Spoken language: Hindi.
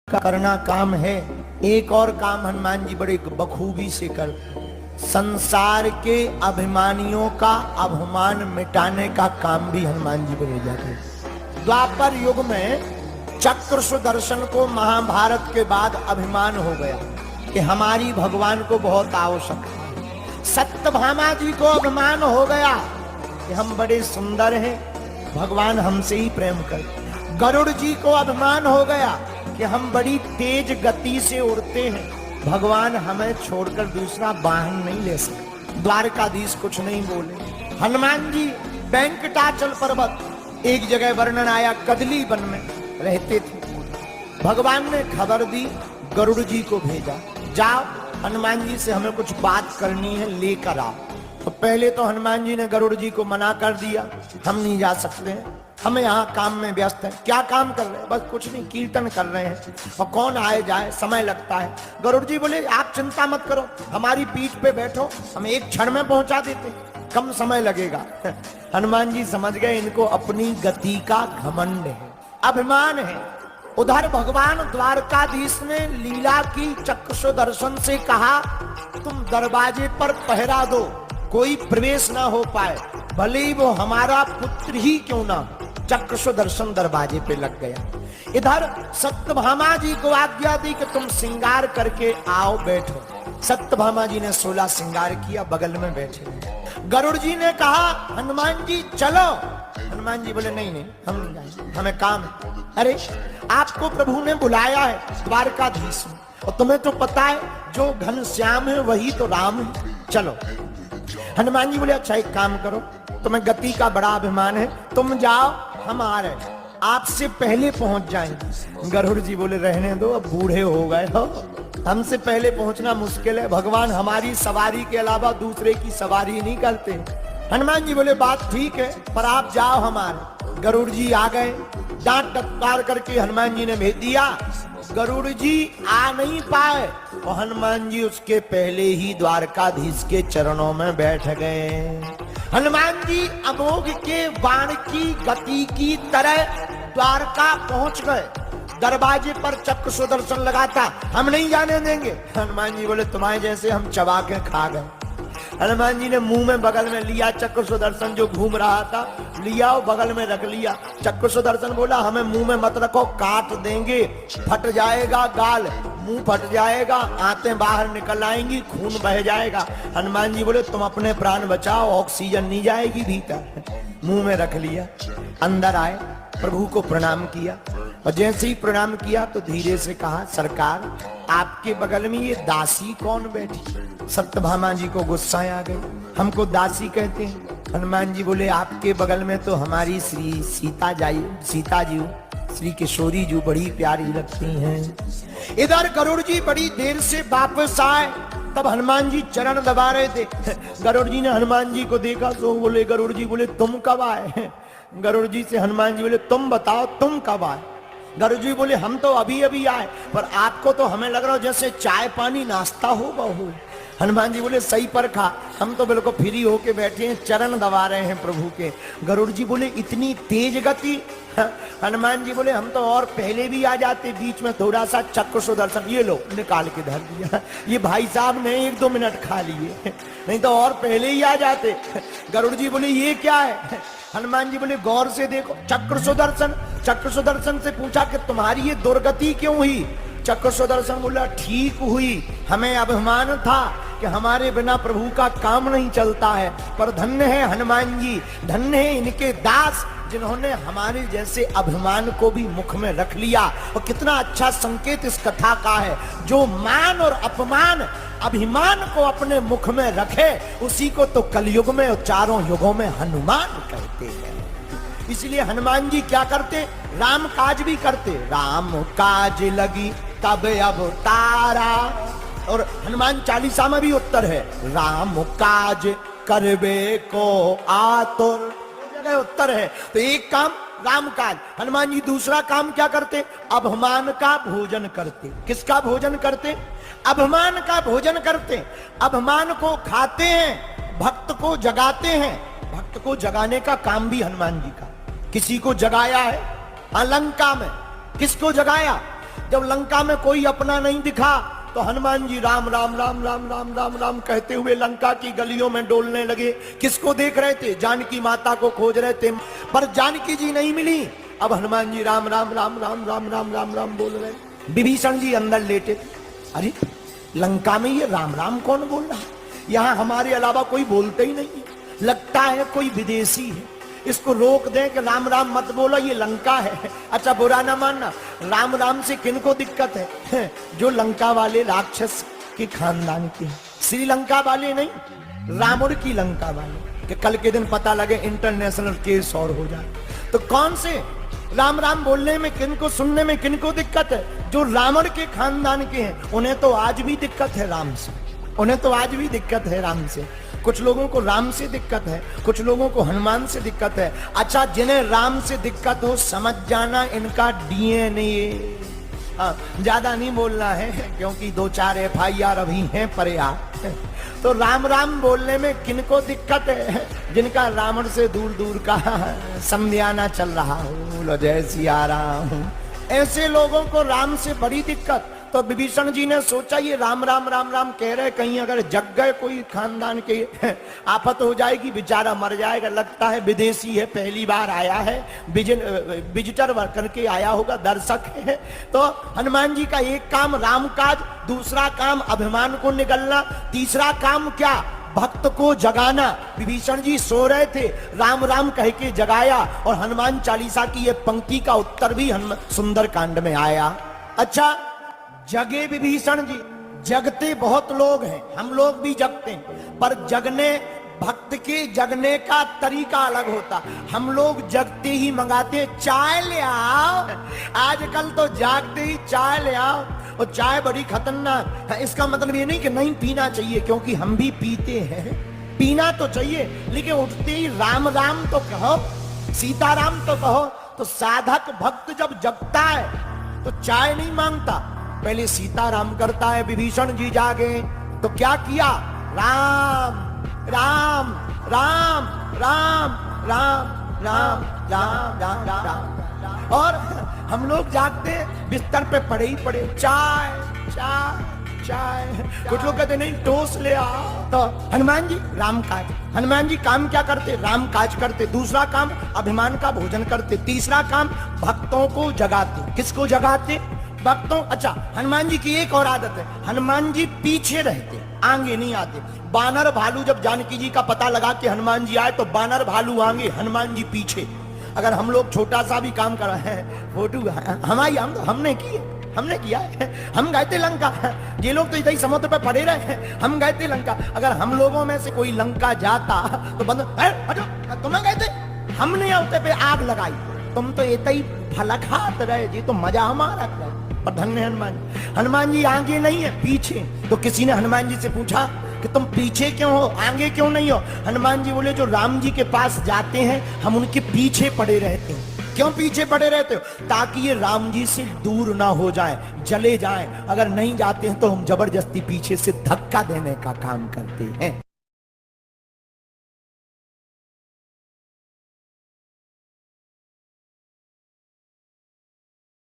करना काम है। एक और काम हनुमान जी बड़े बखूबी से करते, संसार के अभिमानियों का अभिमान मिटाने का काम भी हनुमान जी को ले जाते। द्वापर युग में चक्र सुदर्शन को महाभारत के बाद अभिमान हो गया कि हमारी भगवान को बहुत आवश्यकता है। सत्यभामा जी को अभिमान हो गया कि हम बड़े सुंदर हैं, भगवान हमसे ही प्रेम करते। गरुड़ जी को अभिमान हो गया कि हम बड़ी तेज गति से उड़ते हैं, भगवान हमें छोड़कर दूसरा वाहन नहीं ले सकते। द्वारकाधीश कुछ नहीं बोले। हनुमान जी वेंकटाचल पर्वत, एक जगह वर्णन आया कदली वन में रहते थे। भगवान ने खबर दी, गरुड़ जी को भेजा, जाओ हनुमान जी से हमें कुछ बात करनी है, लेकर आओ। तो पहले तो हनुमान जी ने गरुड़ जी को मना कर दिया, हम नहीं जा सकते हैं, हमें यहाँ काम में व्यस्त है। क्या काम कर रहे हैं? बस कुछ नहीं, कीर्तन कर रहे हैं, और कौन आए जाए, समय लगता है। गरुड़ जी बोले आप चिंता मत करो, हमारी पीठ पे बैठो, हम एक क्षण में पहुंचा देते, कम समय लगेगा। हनुमान जी समझ गए इनको अपनी गति का घमंड है, अभिमान है। उधर भगवान द्वारकाधीश ने लीला की, चक्र सुदर्शन से कहा तुम दरवाजे पर पहरा दो, कोई प्रवेश ना हो पाए, भले ही वो हमारा पुत्र ही क्यों ना। चक्र सुदर्शन दरवाजे पे लग गया। इधर सत्यभामा जी को आज्ञा दी कि तुम श्रृंगार करके आओ, बैठो। सत्यभामा जी ने 16 श्रृंगार किया, बगल में बैठे। गरुड़ जी ने कहा हनुमान जी चलो। हनुमान जी बोले नहीं नहीं, हम नहीं जाएंगे, हमें काम है। अरे आपको प्रभु ने बुलाया है द्वारकाधीश में, और तुम्हें तो पता है जो घनश्याम है वही तो राम है, चलो। हनुमान जी बोले अच्छा एक काम करो, तुम्हें गति का बड़ा अभिमान है, तुम जाओ, हम आ रहे, आपसे पहले पहुंच जाएंगे। गरुड़ जी बोले रहने दो, अब बूढ़े हो गए हो, हमसे पहले पहुंचना मुश्किल है, भगवान हमारी सवारी के अलावा दूसरे की सवारी नहीं करते। हनुमान जी बोले बात ठीक है, पर आप जाओ हमारे। गरुड़ जी आ गए, डांट डटकार करके हनुमान जी ने भेज दिया। गरुड़ जी आ नहीं पाए, और हनुमान जी उसके पहले ही द्वारकाधीश के चरणों में बैठ गए। हनुमान जी अमोघ के बाण की गति की तरह द्वारका पहुंच गए। दरवाजे पर चक्र सुदर्शन लगा था, हम नहीं जाने देंगे। हनुमान जी बोले तुम्हारे जैसे हम चबा के खा गए। हनुमान जी ने मुंह में बगल में लिया चक्र सुदर्शन जो घूम रहा था, लिया और बगल में रख लिया। चक्र सुदर्शन बोला हमें मुंह में मत रखो, काट देंगे, फट जाएगा गाल, मुंह फट जाएगा, आंतें बाहर निकल आएंगी, खून बह जाएगा। हनुमान जी बोले तुम अपने प्राण बचाओ, ऑक्सीजन नहीं जाएगी भीतर। मुंह में रख लिया, अंदर आए, प्रभु को प्रणाम किया, और जैसे ही प्रणाम किया तो धीरे से कहा सरकार आपके बगल में ये दासी कौन बैठी? सत्यभामा जी को गुस्सा आ गई, हमको दासी कहते हैं। हनुमान जी बोले आपके बगल में तो हमारी श्री सीता जी, श्री किशोरी जी बड़ी प्यारी लगती हैं। इधर गरुड़ जी बड़ी देर से वापस आए, तब हनुमान जी चरण दबा रहे थे। गरुड़ जी ने हनुमान जी को देखा तो बोले, गरुड़ जी बोले तुम कब आए? गरुड़ जी से हनुमान जी बोले तुम बताओ तुम कब आए? गरुड़ जी बोले हम तो अभी अभी आए, पर आपको तो हमें लग रहा हो जैसे चाय पानी नाश्ता हो बहु। हनुमान जी बोले सही पर खा, हम तो बिल्कुल फ्री होके बैठे हैं, चरण दबा रहे हैं प्रभु के। गरुड़ जी बोले इतनी तेज गति? हनुमान जी बोले हम तो और पहले भी आ जाते, बीच में थोड़ा सा चक्र सुदर्शन ये लो निकाल के धर दिया, ये भाई साहब ने 1-2 मिनट खा लिए, नहीं तो और पहले ही आ जाते। गरुड़ जी बोले ये क्या है? हनुमान जी बोले गौर से देखो, चक्र सुदर्शन। चक्र सुदर्शन से पूछा कि तुम्हारी ये दुर्गति क्यों हुई? चक्र सुदर्शन बोला ठीक हुई, हमें अभिमान था कि हमारे बिना प्रभु का काम नहीं चलता है, पर धन्य है हनुमान जी, धन्य है इनके दास जिन्होंने हमारे जैसे अभिमान को भी मुख में रख लिया। और कितना अच्छा संकेत इस कथा का है, जो मान और अपमान अभिमान को अपने मुख में रखे उसी को तो कलयुग में और चारों युगों में हनुमान कहते हैं। इसलिए हनुमान जी क्या करते? राम काज भी करते, राम काज लगी तब अवतारा। और हनुमान चालीसा में भी उत्तर है, राम काज करबे को आतुर, जगह उत्तर है। तो एक काम राम काज, हनुमान जी दूसरा काम क्या करते? अभिमान का भोजन करते। किसका भोजन करते? अभिमान का भोजन करते। अभिमान को खाते हैं, भक्त को जगाते हैं। भक्त को जगाने का काम भी हनुमान जी का। किसी को जगाया है लंका में, किसको जगाया? जब लंका में कोई अपना नहीं दिखा तो हनुमान जी राम राम राम राम राम राम राम कहते हुए लंका की गलियों में डोलने लगे। किसको देख रहे थे? जानकी माता को खोज रहे थे, पर जानकी जी नहीं मिली। अब हनुमान जी राम राम राम राम राम राम राम राम बोल रहे। विभीषण जी अंदर लेटे थे। अरे लंका में ये राम राम कौन बोल रहा है? यहां हमारे अलावा कोई बोलते ही नहीं है, लगता है कोई विदेशी है। इसको रोक दें कि राम राम मत बोलो, ये लंका है। अच्छा बुरा ना मानना, राम राम से किनको दिक्कत है? जो लंका वाले राक्षस के खानदान के, श्रीलंका वाले नहीं, रावण की लंका वाले। कि कल के दिन पता लगे इंटरनेशनल केस और हो जाए। तो कौन से राम राम बोलने में किनको, सुनने में किनको दिक्कत है? जो रावण के खानदान के हैं, उन्हें तो आज भी दिक्कत है राम से, उन्हें तो आज भी दिक्कत है राम से। कुछ लोगों को राम से दिक्कत है, कुछ लोगों को हनुमान से दिक्कत है। अच्छा जिन्हें राम से दिक्कत हो, समझ जाना इनका डीएनए। ज्यादा नहीं बोलना है क्योंकि 2-4 FIR अभी हैं पर्याप्त। तो राम राम बोलने में किनको दिक्कत है? जिनका रावण से दूर दूर का समझाना चल रहा हो, जय सिया राम, ऐसे लोगों को राम से बड़ी दिक्कत। तो विभीषण जी ने सोचा ये राम राम राम राम कह रहे, कहीं अगर जग गए कोई खानदान के आफत हो जाएगी, बेचारा मर जाएगा। लगता है विदेशी है, पहली बार आया है, विजिटर करके आया होगा, दर्शक है। तो हनुमान जी का एक काम राम काज, दूसरा काम अभिमान को निगलना, तीसरा काम क्या? भक्त को जगाना। विभीषण जी सो रहे थे, राम राम कह के जगाया, और हनुमान चालीसा की ये पंक्ति का उत्तर भी सुंदर कांड में आया। अच्छा जगे विभीषण जी, जगते बहुत लोग हैं, हम लोग भी जगते हैं, पर जगने, भक्त के जगने का तरीका अलग होता। हम लोग जगते ही मंगाते चाय ले आओ, आजकल तो जागते ही चाय ले आओ, और चाय बड़ी खतरनाक है। इसका मतलब ये नहीं कि नहीं पीना चाहिए, क्योंकि हम भी पीते हैं, पीना तो चाहिए, लेकिन उठते ही राम राम तो कहो, सीताराम तो कहो। तो साधक भक्त जब जगता है तो चाय नहीं मांगता, पहले सीताराम करता है। विभीषण जी जागे तो क्या किया? राम राम राम राम राम राम राम राम राम। और हम लोग जागते बिस्तर पे पड़े ही पड़े, चाय चाय चाय। कुछ लोग कहते नहीं टोस्ट ले आओ। तो हनुमान जी राम काज, हनुमान जी काम क्या करते? राम काज करते। दूसरा काम अभिमान का भोजन करते। तीसरा काम भक्तों को जगाते। किसको जगाते? भक्तों। अच्छा हनुमान जी की एक और आदत है, हनुमान जी पीछे रहते, आगे नहीं आते। बानर भालू जब जानकी जी का पता लगा कि हनुमान जी आए, तो बानर भालू आगे, हनुमान जी पीछे। अगर हम लोग छोटा सा भी काम कर रहे हैं, फोटो हमारी हमने की, हमने किया है, हम गए थे लंका। ये लोग तो इधर ही समुद्र पे पड़े रहे हैं, हम गए थे लंका। अगर हम लोगों में से कोई लंका जाता तो बंद, तुम्हें गए थे, हमने होते पे आग लगाई, तुम तो इतना ही फलक हाथ रहे जी, तो मजा हमारा रहे। पर धन्य हनुमान जी आगे नहीं है, पीछे। तो किसी ने हनुमान जी से पूछा कि तुम पीछे क्यों हो, आगे क्यों नहीं हो? हनुमान जी बोले जो राम जी के पास जाते हैं हम उनके पीछे पड़े रहते हैं। क्यों पीछे पड़े रहते हो? ताकि ये राम जी से दूर ना हो जाए, जले जाएं। अगर नहीं जाते हैं तो हम जबरदस्ती पीछे से धक्का देने का काम करते हैं।